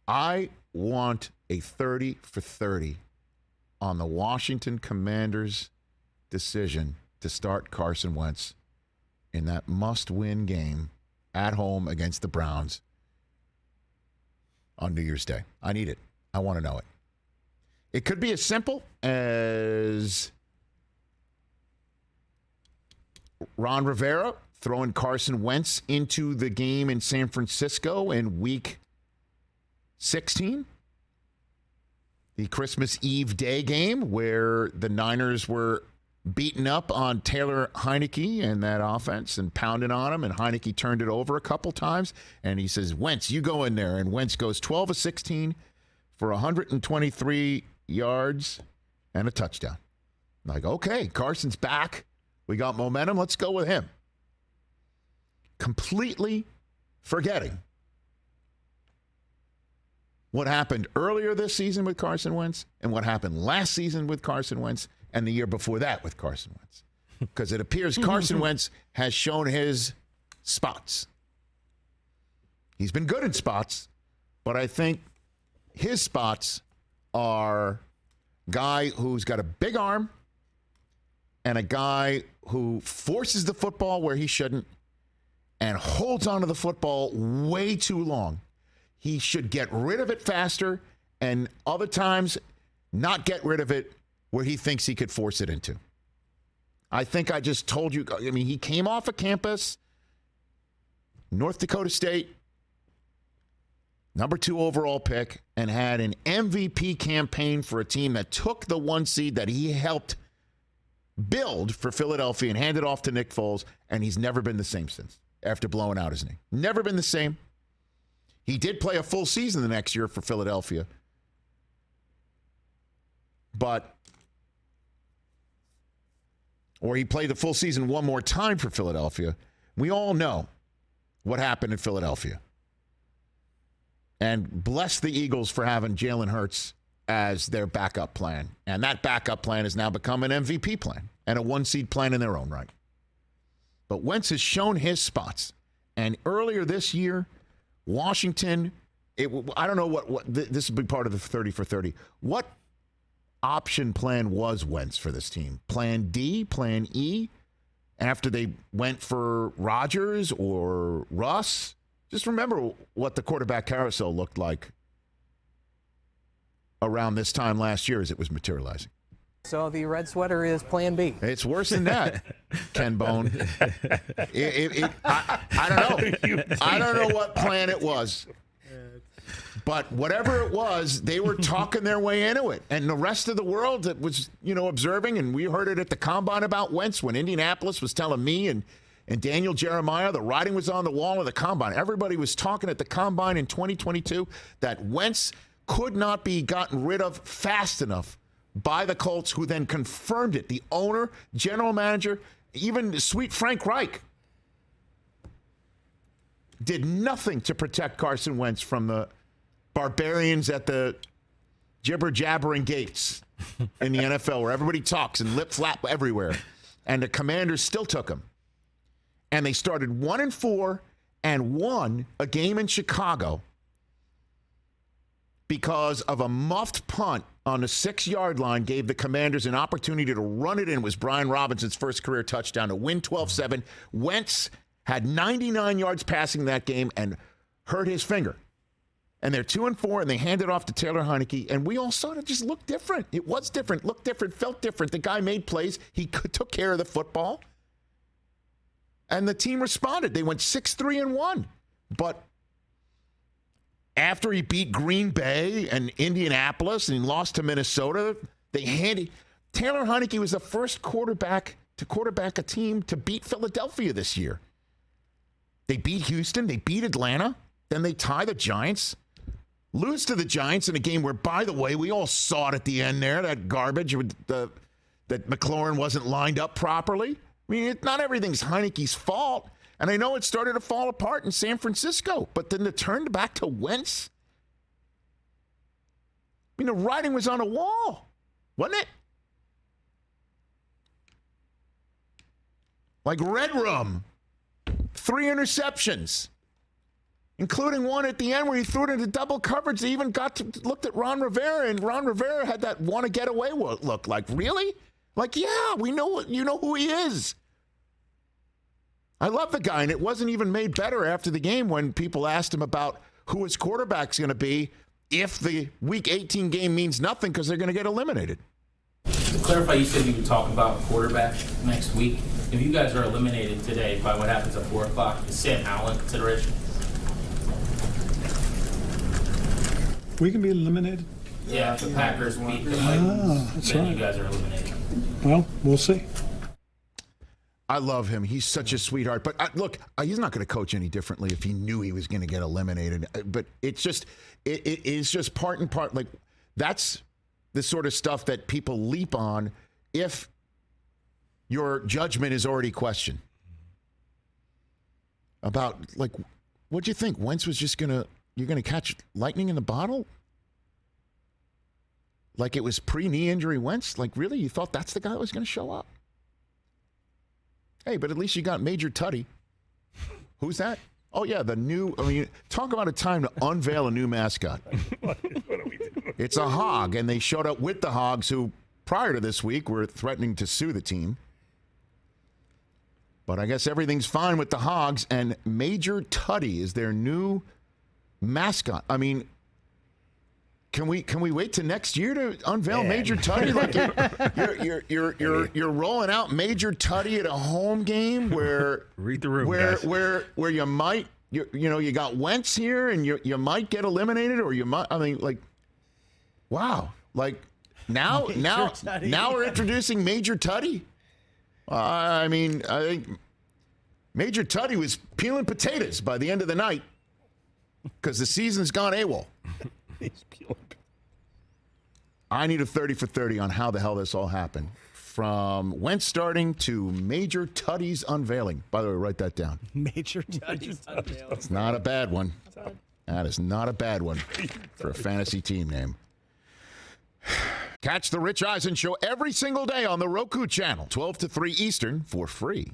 I want a 30 for 30 on the Washington Commanders' decision to start Carson Wentz in that must-win game at home against the Browns on New Year's Day. I need it. I want to know it. It could be as simple as Ron Rivera throwing Carson Wentz into the game in San Francisco in Week 16. The Christmas Eve Day game where the Niners were beating up on Taylor Heineke and that offense and pounding on him, and Heineke turned it over a couple times, and he says, Wentz, you go in there. And Wentz goes 12 of 16 for 123 yards and a touchdown. Like, okay, Carson's back. We got momentum. Let's go with him. Completely forgetting what happened earlier this season with Carson Wentz and what happened last season with Carson Wentz and the year before that with Carson Wentz. Because it appears Carson Wentz has shown his spots. He's been good in spots, but I think his spots are guy who's got a big arm and a guy who forces the football where he shouldn't and holds onto the football way too long. He should get rid of it faster and other times not get rid of it where he thinks he could force it into. I think I just told you, I mean, he came off of campus, North Dakota State, number 2 overall pick, and had an MVP campaign for a team that took the 1 seed that he helped build for Philadelphia and handed off to Nick Foles, and he's never been the same since after blowing out his knee. Never been the same. He did play a full season the next year for Philadelphia, or he played the full season one more time for Philadelphia. We all know what happened in Philadelphia. And bless the Eagles for having Jalen Hurts as their backup plan. And that backup plan has now become an MVP plan and a 1-seed plan in their own right. But Wentz has shown his spots. And earlier this year, Washington, I don't know what this would be part of the 30 for 30. What option plan was Wentz for this team? Plan D, plan E, after they went for Rodgers or Russ? Just remember what the quarterback carousel looked like around this time last year as it was materializing. So the red sweater is plan B. It's worse than that, Ken Bone. I don't know. I don't know what plan it was. But whatever it was, they were talking their way into it. And the rest of the world that was, observing, and we heard it at the Combine about Wentz when Indianapolis was telling me and Daniel Jeremiah, the writing was on the wall of the Combine. Everybody was talking at the Combine in 2022 that Wentz could not be gotten rid of fast enough by the Colts, who then confirmed it. The owner, general manager, even sweet Frank Reich did nothing to protect Carson Wentz from the barbarians at the jibber-jabbering gates in the NFL where everybody talks and lip-flap everywhere. And the Commanders still took him. And they started 1-4 and won a game in Chicago because of a muffed punt on the 6-yard line gave the Commanders an opportunity to run it in. It was Brian Robinson's first career touchdown to win 12-7. Wentz had 99 yards passing that game and hurt his finger. And they're 2-4, and they hand it off to Taylor Heineke, and we all saw it just looked different. It was different, looked different, felt different. The guy made plays. He took care of the football. And the team responded. They went 6-3-1. But after he beat Green Bay and Indianapolis and he lost to Minnesota, Taylor Heineke was the first quarterback to quarterback a team to beat Philadelphia this year. They beat Houston. They beat Atlanta. Then they tie the Giants. Lose to the Giants in a game where, by the way, we all saw it at the end there, that garbage that McLaurin wasn't lined up properly. I mean, not everything's Heineke's fault. And I know it started to fall apart in San Francisco, but then it turned back to Wentz. I mean, the writing was on a wall, wasn't it? Like Red Room, 3 interceptions. including one at the end where he threw it into double coverage. They even looked at Ron Rivera, and Ron Rivera had that want to get away look. Like, really? Like, yeah, we know you know who he is. I love the guy, and it wasn't even made better after the game when people asked him about who his quarterback's going to be if the Week 18 game means nothing because they're going to get eliminated. To clarify, you said you would talk about quarterback next week. If you guys are eliminated today by what happens at 4 o'clock, is Sam Howell in consideration? We can be eliminated? Yeah, if the Packers beat the that's then right. you guys are eliminated. Well, we'll see. I love him. He's such a sweetheart. But look, he's not going to coach any differently if he knew he was going to get eliminated. But it's just, it is just part and part. Like, that's the sort of stuff that people leap on if your judgment is already questioned. About, like, what'd you think? Wentz was just you're going to catch lightning in the bottle? Like it was pre-knee injury Wentz? Like, really? You thought that's the guy that was going to show up? Hey, but at least you got Major Tutty. Who's that? Oh, yeah, talk about a time to unveil a new mascot. What are we doing? It's a hog, and they showed up with the hogs who, prior to this week, were threatening to sue the team. But I guess everything's fine with the hogs, and Major Tutty is their new mascot. I mean, can we wait till next year to unveil Major Tutty? Like you're rolling out Major Tutty at a home game where Read the room, guys. where you might you got Wentz here and you might get eliminated, or you might. I mean, like, wow, like now we're introducing Major Tutty. I mean, I think Major Tutty was peeling potatoes by the end of the night because the season's gone AWOL. I need a 30 for 30 on how the hell this all happened. From Wentz starting to Major Tutty's unveiling. By the way, write that down. Major Tutty's unveiling. It's not a bad one. That is not a bad one for a fantasy team name. Catch the Rich Eisen Show every single day on the Roku channel, 12 to 3 Eastern, for free.